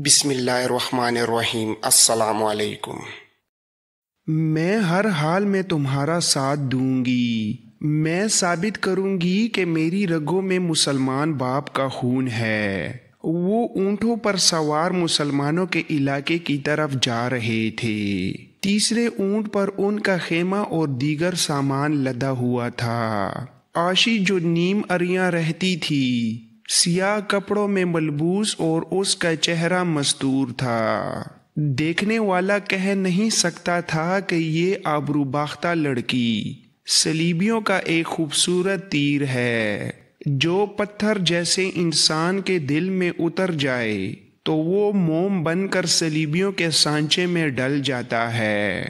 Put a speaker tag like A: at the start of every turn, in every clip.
A: بسم اللہ الرحمن الرحیم۔ السلام علیکم۔
B: میں ہر حال میں تمہارا ساتھ دوں گی۔ میں ثابت کروں گی کہ میری رگوں میں مسلمان باپ کا خون ہے۔ وہ اونٹوں پر سوار مسلمانوں کے علاقے کی طرف جا رہے تھے۔ تیسرے اونٹ پر ان کا خیمہ اور دیگر سامان لدا ہوا تھا۔ عاشی جو نیم اریاں رہتی تھی، سیاہ کپڑوں میں ملبوس اور اس کا چہرہ مستور تھا۔ دیکھنے والا کہہ نہیں سکتا تھا کہ یہ آبرو باختہ لڑکی صلیبیوں کا ایک خوبصورت تیر ہے۔ جو پتھر جیسے انسان کے دل میں اتر جائے تو وہ موم بن کر صلیبیوں کے سانچے میں ڈل جاتا ہے۔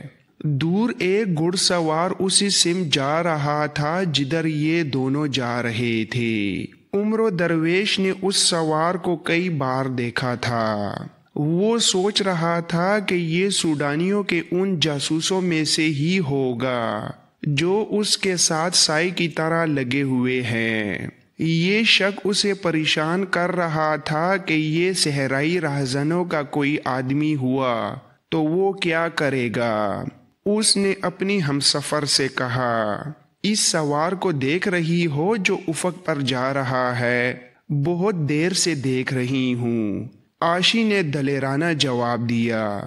B: دور ایک گھڑ سوار اسی سمت جا رہا تھا جدھر یہ دونوں جا رہے تھے۔ عمر درویش نے اس سوار کو کئی بار دیکھا تھا۔ وہ سوچ رہا تھا کہ یہ سوڈانیوں کے ان جاسوسوں میں سے ہی ہوگا جو اس کے ساتھ سائی کی طرح لگے ہوئے ہیں۔ یہ شک اسے پریشان کر رہا تھا کہ یہ صحرائی رہزنوں کا کوئی آدمی ہوا تو وہ کیا کرے گا۔ اس نے اپنی ہمسفر سے کہا، اس سوار کو دیکھ رہی ہو جو افق پر جا رہا ہے؟ بہت دیر سے دیکھ رہی ہوں۔ عاشی نے دلیرانہ جواب دیا،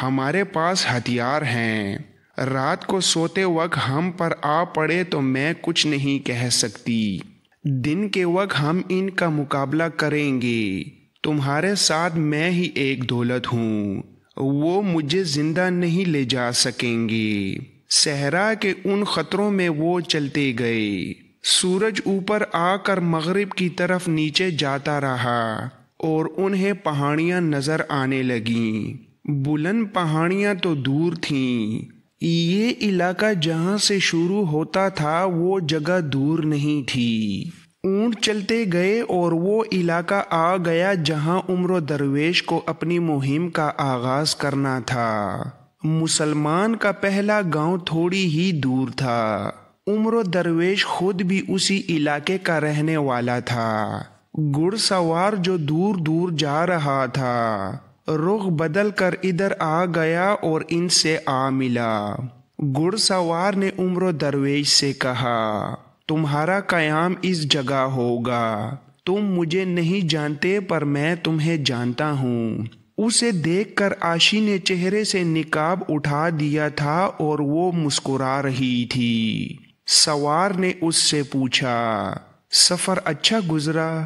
B: ہمارے پاس ہتھیار ہیں۔ رات کو سوتے وقت ہم پر آ پڑے تو میں کچھ نہیں کہہ سکتی۔ دن کے وقت ہم ان کا مقابلہ کریں گے۔ تمہارے ساتھ میں ہی ایک دولت ہوں۔ وہ مجھے زندہ نہیں لے جا سکیں گے۔ صحرا کے ان خطروں میں وہ چلتے گئے۔ سورج اوپر آ کر مغرب کی طرف نیچے جاتا رہا اور انہیں پہاڑیاں نظر آنے لگیں۔ بلند پہاڑیاں تو دور تھیں۔ یہ علاقہ جہاں سے شروع ہوتا تھا وہ جگہ دور نہیں تھی۔ اونٹ چلتے گئے اور وہ علاقہ آ گیا جہاں عمر درویش کو اپنی مہم کا آغاز کرنا تھا۔ مسلمان کا پہلا گاؤں تھوڑی ہی دور تھا۔ عمر درویش خود بھی اسی علاقے کا رہنے والا تھا۔ گھڑ سوار جو دور دور جا رہا تھا رخ بدل کر ادھر آ گیا اور ان سے آ ملا۔ گھڑ سوار نے عمر درویش سے کہا، تمہارا قیام اس جگہ ہوگا۔ تم مجھے نہیں جانتے پر میں تمہیں جانتا ہوں۔ اسے دیکھ کر عاشی نے چہرے سے نقاب اٹھا دیا تھا اور وہ مسکرا رہی تھی۔ سوار نے اس سے پوچھا، سفر اچھا گزرا؟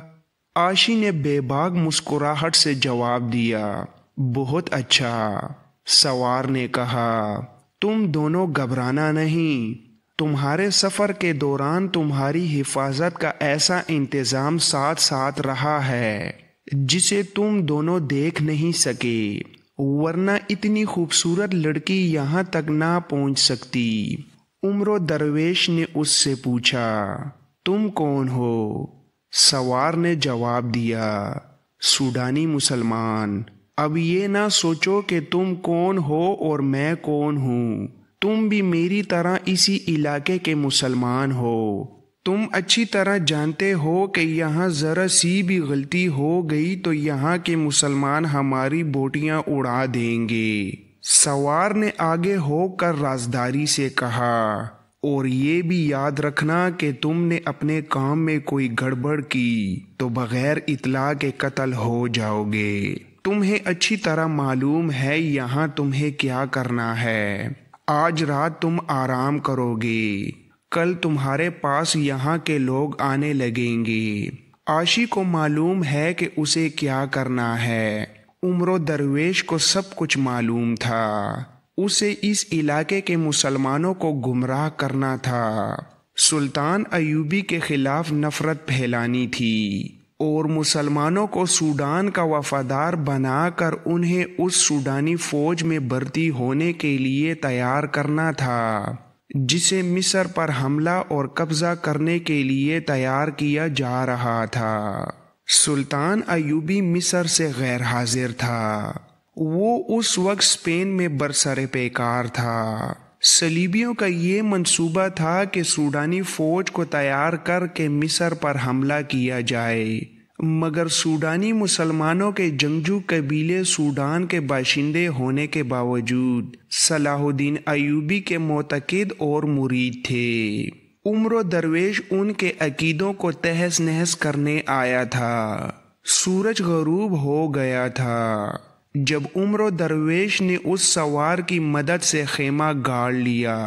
B: عاشی نے بے باک مسکراہٹ سے جواب دیا، بہت اچھا۔ سوار نے کہا، تم دونوں گھبرانا نہیں۔ تمہارے سفر کے دوران تمہاری حفاظت کا ایسا انتظام ساتھ ساتھ رہا ہے جسے تم دونوں دیکھ نہیں سکے، ورنہ اتنی خوبصورت لڑکی یہاں تک نہ پہنچ سکتی۔ عمر درویش نے اس سے پوچھا، تم کون ہو؟ سوار نے جواب دیا، سوڈانی مسلمان۔ اب یہ نہ سوچو کہ تم کون ہو اور میں کون ہوں۔ تم بھی میری طرح اسی علاقے کے مسلمان ہو۔ تم اچھی طرح جانتے ہو کہ یہاں ذرا سی بھی غلطی ہو گئی تو یہاں کے مسلمان ہماری بوٹیاں اڑا دیں گے۔ سوار نے آگے ہو کر رازداری سے کہا، اور یہ بھی یاد رکھنا کہ تم نے اپنے کام میں کوئی گڑبڑ کی تو بغیر اطلاع کے قتل ہو جاؤ گے۔ تمہیں اچھی طرح معلوم ہے یہاں تمہیں کیا کرنا ہے۔ آج رات تم آرام کرو گے، کل تمہارے پاس یہاں کے لوگ آنے لگیں گے۔ عاشی کو معلوم ہے کہ اسے کیا کرنا ہے۔ عمر درویش کو سب کچھ معلوم تھا۔ اسے اس علاقے کے مسلمانوں کو گمراہ کرنا تھا، سلطان ایوبی کے خلاف نفرت پھیلانی تھی اور مسلمانوں کو سوڈان کا وفادار بنا کر انہیں اس سوڈانی فوج میں بھرتی ہونے کے لیے تیار کرنا تھا جسے مصر پر حملہ اور قبضہ کرنے کے لیے تیار کیا جا رہا تھا۔ سلطان ایوبی مصر سے غیر حاضر تھا۔ وہ اس وقت اسپین میں برسر پیکار تھا۔ صلیبیوں کا یہ منصوبہ تھا کہ سوڈانی فوج کو تیار کر کے مصر پر حملہ کیا جائے مگر سوڈانی مسلمانوں کے جنگجو قبیلے سوڈان کے باشندے ہونے کے باوجود صلاح الدین ایوبی کے معتقد اور مرید تھے۔ عمر درویش ان کے عقیدوں کو تہس نہس کرنے آیا تھا۔ سورج غروب ہو گیا تھا جب عمر درویش نے اس سوار کی مدد سے خیمہ گاڑ لیا۔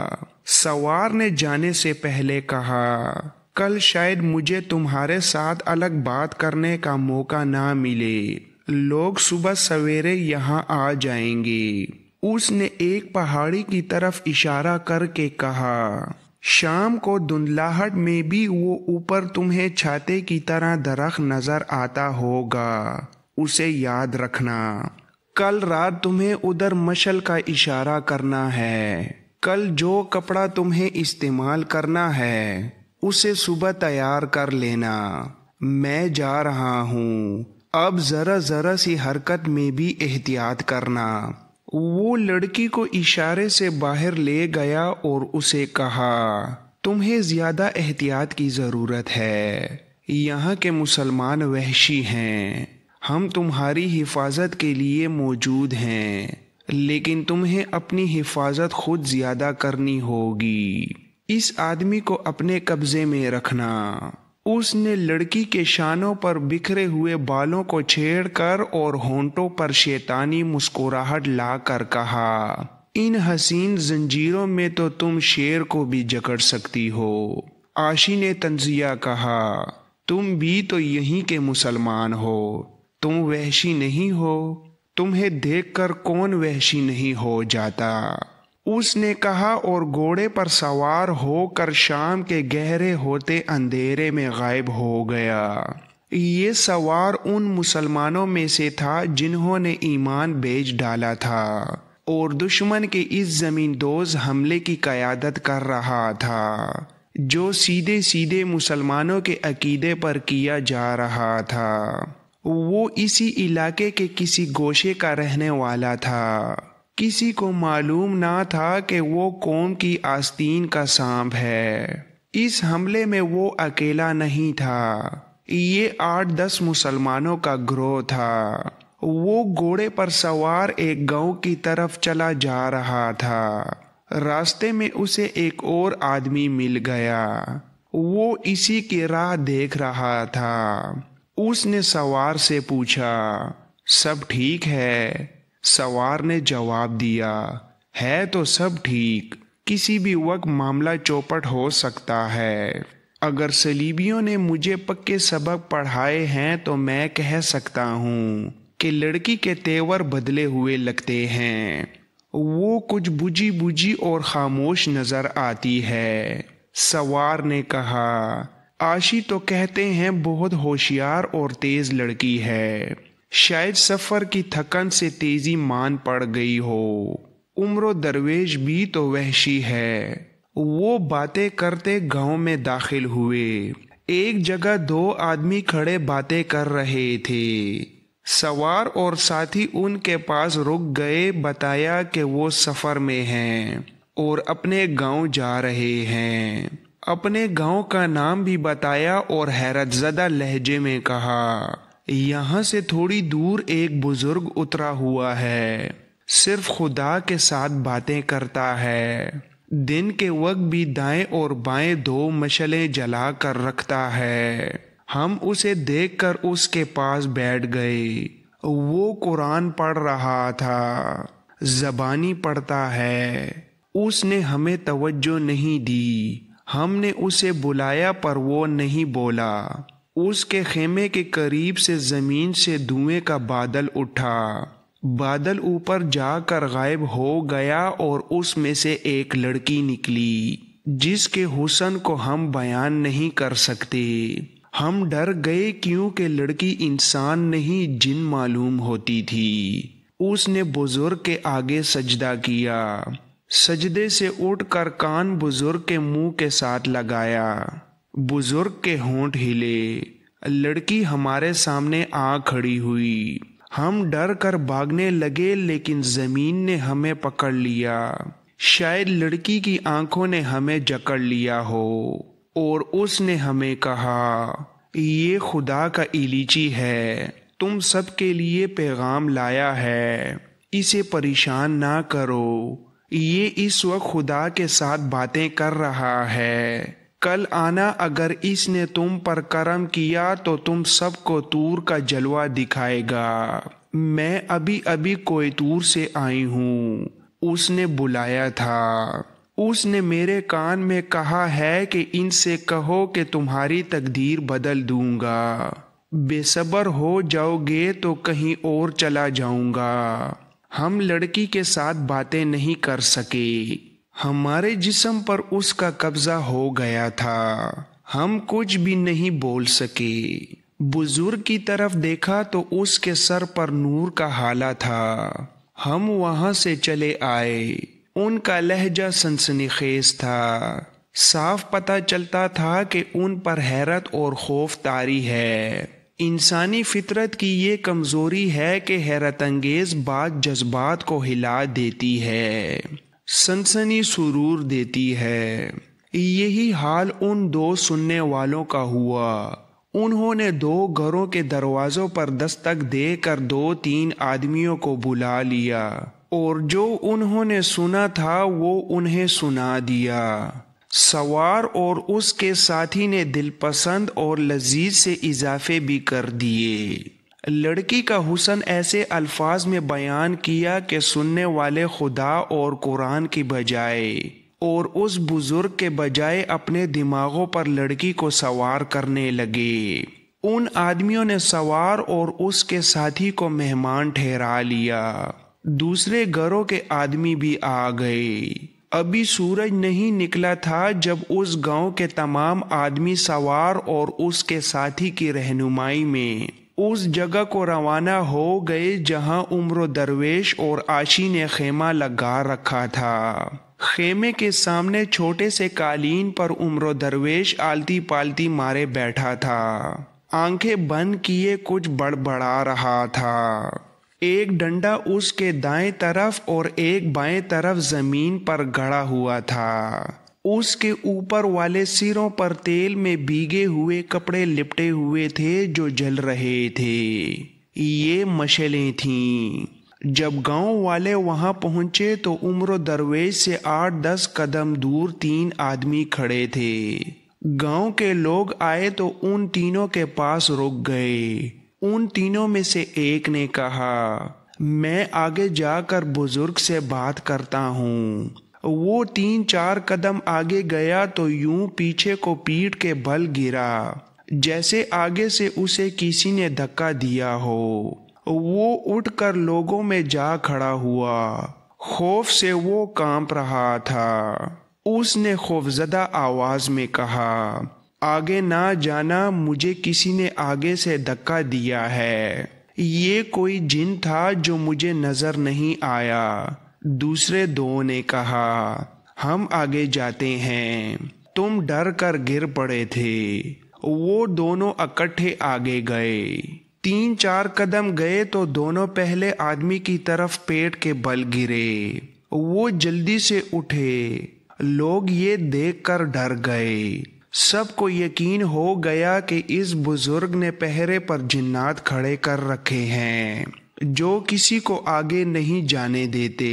B: سوار نے جانے سے پہلے کہا، کل شاید مجھے تمہارے ساتھ الگ بات کرنے کا موقع نہ ملے، لوگ صبح سویرے یہاں آ جائیں گے۔ اس نے ایک پہاڑی کی طرف اشارہ کر کے کہا، شام کو دھندلاہٹ میں بھی وہ اوپر تمہیں چھاتے کی طرح درخت نظر آتا ہوگا، اسے یاد رکھنا۔ کل رات تمہیں ادھر مشعل کا اشارہ کرنا ہے۔ کل جو کپڑا تمہیں استعمال کرنا ہے اسے صبح تیار کر لینا۔ میں جا رہا ہوں، اب ذرا سی حرکت میں بھی احتیاط کرنا۔ وہ لڑکی کو اشارے سے باہر لے گیا اور اسے کہا، تمہیں زیادہ احتیاط کی ضرورت ہے، یہاں کے مسلمان وحشی ہیں، ہم تمہاری حفاظت کے لیے موجود ہیں، لیکن تمہیں اپنی حفاظت خود زیادہ کرنی ہوگی۔ اس آدمی کو اپنے قبضے میں رکھنا۔ اس نے لڑکی کے شانوں پر بکھرے ہوئے بالوں کو چھیڑ کر اور ہونٹوں پر شیطانی مسکراہٹ لا کر کہا، ان حسین زنجیروں میں تو تم شیر کو بھی جکڑ سکتی ہو۔ عاشی نے طنزیہ کہا، تم بھی تو یہیں کے مسلمان ہو، تم وحشی نہیں ہو، تمہیں دیکھ کر کون وحشی نہیں ہو جاتا۔ اس نے کہا اور گھوڑے پر سوار ہو کر شام کے گہرے ہوتے اندھیرے میں غائب ہو گیا۔ یہ سوار ان مسلمانوں میں سے تھا جنہوں نے ایمان بیچ ڈالا تھا اور دشمن کے اس زمین دوز حملے کی قیادت کر رہا تھا جو سیدھے مسلمانوں کے عقیدے پر کیا جا رہا تھا۔ وہ اسی علاقے کے کسی گوشے کا رہنے والا تھا۔ کسی کو معلوم نہ تھا کہ وہ قوم کی آستین کا سانپ ہے۔ اس حملے میں وہ اکیلا نہیں تھا، یہ 8-10 مسلمانوں کا گروہ تھا۔ وہ گھوڑے پر سوار ایک گاؤں کی طرف چلا جا رہا تھا۔ راستے میں اسے ایک اور آدمی مل گیا، وہ اسی کی راہ دیکھ رہا تھا۔ اس نے سوار سے پوچھا، سب ٹھیک ہے؟ سوار نے جواب دیا، ہے تو سب ٹھیک، کسی بھی وقت معاملہ چوپٹ ہو سکتا ہے۔ اگر صلیبیوں نے مجھے پکے سبق پڑھائے ہیں تو میں کہہ سکتا ہوں کہ لڑکی کے تیور بدلے ہوئے لگتے ہیں۔ وہ کچھ بجھی اور خاموش نظر آتی ہے۔ سوار نے کہا، عاشی تو کہتے ہیں بہت ہوشیار اور تیز لڑکی ہے، شاید سفر کی تھکن سے تیزی مان پڑ گئی ہو۔ عمر درویش بھی تو وحشی ہے۔ وہ باتیں کرتے گاؤں میں داخل ہوئے۔ ایک جگہ 2 آدمی کھڑے باتیں کر رہے تھے۔ سوار اور ساتھی ان کے پاس رک گئے، بتایا کہ وہ سفر میں ہیں اور اپنے گاؤں جا رہے ہیں۔ اپنے گاؤں کا نام بھی بتایا اور حیرت زدہ لہجے میں کہا، یہاں سے تھوڑی دور ایک بزرگ اترا ہوا ہے، صرف خدا کے ساتھ باتیں کرتا ہے، دن کے وقت بھی دائیں اور بائیں 2 مشعلیں جلا کر رکھتا ہے۔ ہم اسے دیکھ کر اس کے پاس بیٹھ گئے۔ وہ قرآن پڑھ رہا تھا، زبانی پڑھتا ہے۔ اس نے ہمیں توجہ نہیں دی۔ ہم نے اسے بلایا پر وہ نہیں بولا۔ اس کے خیمے کے قریب سے زمین سے دھوئیں کا بادل اٹھا۔ بادل اوپر جا کر غائب ہو گیا اور اس میں سے ایک لڑکی نکلی جس کے حسن کو ہم بیان نہیں کر سکتے۔ ہم ڈر گئے کیونکہ لڑکی انسان نہیں جن معلوم ہوتی تھی۔ اس نے بزرگ کے آگے سجدہ کیا، سجدے سے اٹھ کر کان بزرگ کے منہ کے ساتھ لگایا۔ بزرگ کے ہونٹ ہلے۔ لڑکی ہمارے سامنے آ کھڑی ہوئی۔ ہم ڈر کر بھاگنے لگے لیکن زمین نے ہمیں پکڑ لیا۔ شاید لڑکی کی آنکھوں نے ہمیں جکڑ لیا ہو اور اس نے ہمیں کہا، یہ خدا کا ایلیچی ہے، تم سب کے لیے پیغام لایا ہے، اسے پریشان نہ کرو، یہ اس وقت خدا کے ساتھ باتیں کر رہا ہے، کل آنا اگر اس نے تم پر کرم کیا تو تم سب کو طور کا جلوہ دکھائے گا۔ میں ابھی ابھی کوئتور سے آئی ہوں، اس نے بلایا تھا، اس نے میرے کان میں کہا ہے کہ ان سے کہو کہ تمہاری تقدیر بدل دوں گا، بے صبر ہو جاؤ گے تو کہیں اور چلا جاؤں گا۔ ہم لڑکی کے ساتھ باتیں نہیں کر سکے، ہمارے جسم پر اس کا قبضہ ہو گیا تھا، ہم کچھ بھی نہیں بول سکے۔ بزرگ کی طرف دیکھا تو اس کے سر پر نور کا ہالہ تھا، ہم وہاں سے چلے آئے، ان کا لہجہ سنسنی خیز تھا، صاف پتہ چلتا تھا کہ ان پر حیرت اور خوف طاری ہے۔ انسانی فطرت کی یہ کمزوری ہے کہ حیرت انگیز بات جذبات کو ہلا دیتی ہے، سنسنی سرور دیتی ہے۔ یہی حال ان دو سننے والوں کا ہوا۔ انہوں نے دو گھروں کے دروازوں پر دستک دے کر 2-3 آدمیوں کو بلا لیا، اور جو انہوں نے سنا تھا وہ انہیں سنا دیا۔ سوار اور اس کے ساتھی نے دل پسند اور لذیذ سے اضافے بھی کر دیے۔ لڑکی کا حسن ایسے الفاظ میں بیان کیا کہ سننے والے خدا اور قرآن کی بجائے اور اس بزرگ کے بجائے اپنے دماغوں پر لڑکی کو سوار کرنے لگے۔ ان آدمیوں نے سوار اور اس کے ساتھی کو مہمان ٹھہرا لیا۔ دوسرے گھروں کے آدمی بھی آ گئے۔ ابھی سورج نہیں نکلا تھا جب اس گاؤں کے تمام آدمی سوار اور اس کے ساتھی کی رہنمائی میں اس جگہ کو روانہ ہو گئے جہاں عمر درویش اور عاشی نے خیمہ لگا رکھا تھا۔ خیمے کے سامنے چھوٹے سے قالین پر عمر درویش آلتی پالتی مارے بیٹھا تھا، آنکھیں بند کیے کچھ بڑبڑا رہا تھا۔ ایک ڈنڈا اس کے دائیں طرف اور ایک بائیں طرف زمین پر گڑا ہوا تھا، اس کے اوپر والے سروں پر تیل میں بھیگے ہوئے کپڑے لپٹے ہوئے تھے جو جل رہے تھے، یہ مشعلیں تھیں۔ جب گاؤں والے وہاں پہنچے تو عمر درویش سے 8-10 قدم دور 3 آدمی کھڑے تھے۔ گاؤں کے لوگ آئے تو ان تینوں کے پاس رک گئے۔ ان تینوں میں سے ایک نے کہا، میں آگے جا کر بزرگ سے بات کرتا ہوں۔ وہ 3-4 قدم آگے گیا تو یوں پیچھے کو پیٹھ کے بل گرا جیسے آگے سے اسے کسی نے دھکا دیا ہو۔ وہ اٹھ کر لوگوں میں جا کھڑا ہوا، خوف سے وہ کانپ رہا تھا۔ اس نے خوفزدہ آواز میں کہا، آگے نہ جانا، مجھے کسی نے آگے سے دھکا دیا ہے، یہ کوئی جن تھا جو مجھے نظر نہیں آیا۔ دوسرے دو نے کہا، ہم آگے جاتے ہیں، تم ڈر کر گر پڑے تھے۔ وہ دونوں اکٹھے آگے گئے۔ 3-4 قدم گئے تو دونوں پہلے آدمی کی طرف پیٹ کے بل گرے۔ وہ جلدی سے اٹھے۔ لوگ یہ دیکھ کر ڈر گئے۔ سب کو یقین ہو گیا کہ اس بزرگ نے پہرے پر جنات کھڑے کر رکھے ہیں جو کسی کو آگے نہیں جانے دیتے۔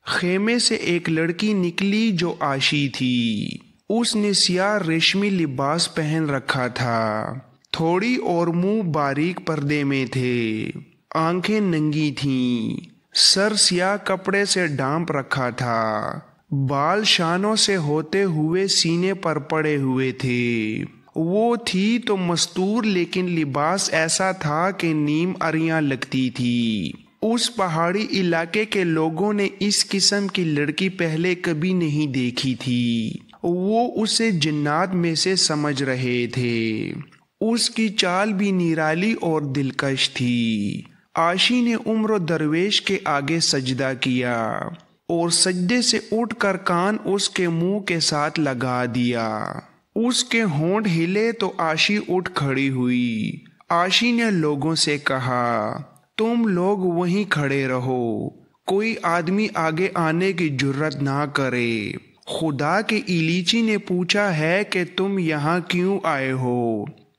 B: خیمے سے ایک لڑکی نکلی جو عاشی تھی۔ اس نے سیاہ ریشمی لباس پہن رکھا تھا، تھوڑی اور منہ باریک پردے میں تھے، آنکھیں ننگی تھیں، سر سیاہ کپڑے سے ڈھانپ رکھا تھا، بال شانوں سے ہوتے ہوئے سینے پر پڑے ہوئے تھے۔ وہ تھی تو مستور لیکن لباس ایسا تھا کہ نیم اریاں لگتی تھی۔ اس پہاڑی علاقے کے لوگوں نے اس قسم کی لڑکی پہلے کبھی نہیں دیکھی تھی۔ وہ اسے جنات میں سے سمجھ رہے تھے۔ اس کی چال بھی نرالی اور دلکش تھی۔ عاشی نے عمر درویش کے آگے سجدہ کیا اور سجدے سے اٹھ کر کان اس کے منہ کے ساتھ لگا دیا۔ اس کے ہونٹ ہلے تو عاشی اٹھ کھڑی ہوئی۔ عاشی نے لوگوں سے کہا، تم لوگ وہیں کھڑے رہو، کوئی آدمی آگے آنے کی جرت نہ کرے۔ خدا کے ایلیچی نے پوچھا ہے کہ تم یہاں کیوں آئے ہو؟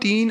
B: 3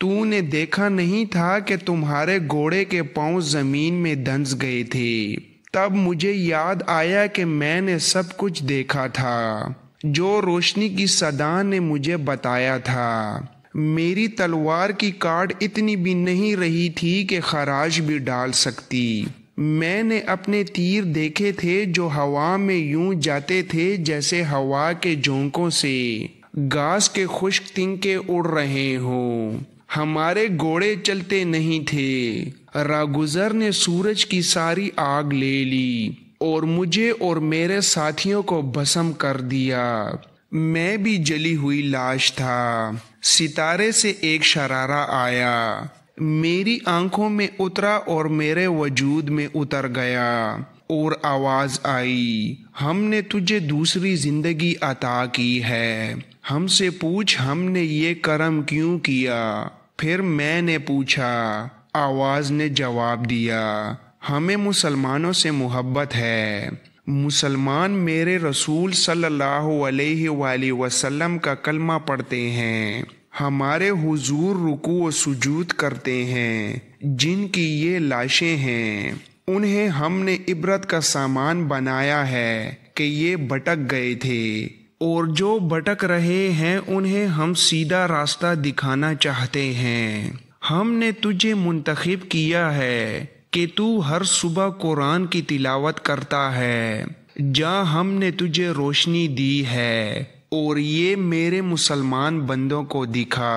B: تو نے دیکھا نہیں تھا کہ تمہارے گھوڑے کے پاؤں زمین میں دھنس گئے تھے؟ تب مجھے یاد آیا کہ میں نے سب کچھ دیکھا تھا جو روشنی کی صدا نے مجھے بتایا تھا۔ میری تلوار کی کاٹ اتنی بھی نہیں رہی تھی کہ خراش بھی ڈال سکتی۔ میں نے اپنے تیر دیکھے تھے جو ہوا میں یوں جاتے تھے جیسے ہوا کے جھونکوں سے گھاس کے خشک تنکے اڑ رہے ہوں۔ ہمارے گھوڑے چلتے نہیں تھے۔ راہگزر نے سورج کی ساری آگ لے لی اور مجھے اور میرے ساتھیوں کو بھسم کر دیا۔ میں بھی جلی ہوئی لاش تھا۔ ستارے سے ایک شرارہ آیا، میری آنکھوں میں اترا اور میرے وجود میں اتر گیا، اور آواز آئی، ہم نے تجھے دوسری زندگی عطا کی ہے، ہم سے پوچھ ہم نے یہ کرم کیوں کیا۔ پھر میں نے پوچھا، آواز نے جواب دیا، ہمیں مسلمانوں سے محبت ہے۔ مسلمان میرے رسول صلی اللہ علیہ وآلہ وسلم کا کلمہ پڑھتے ہیں، ہمارے حضور رکوع و سجود کرتے ہیں۔ جن کی یہ لاشیں ہیں انہیں ہم نے عبرت کا سامان بنایا ہے کہ یہ بھٹک گئے تھے، اور جو بھٹک رہے ہیں انہیں ہم سیدھا راستہ دکھانا چاہتے ہیں۔ ہم نے تجھے منتخب کیا ہے کہ تو ہر صبح قرآن کی تلاوت کرتا ہے، جہاں ہم نے تجھے روشنی دی ہے، اور یہ میرے مسلمان بندوں کو دکھا۔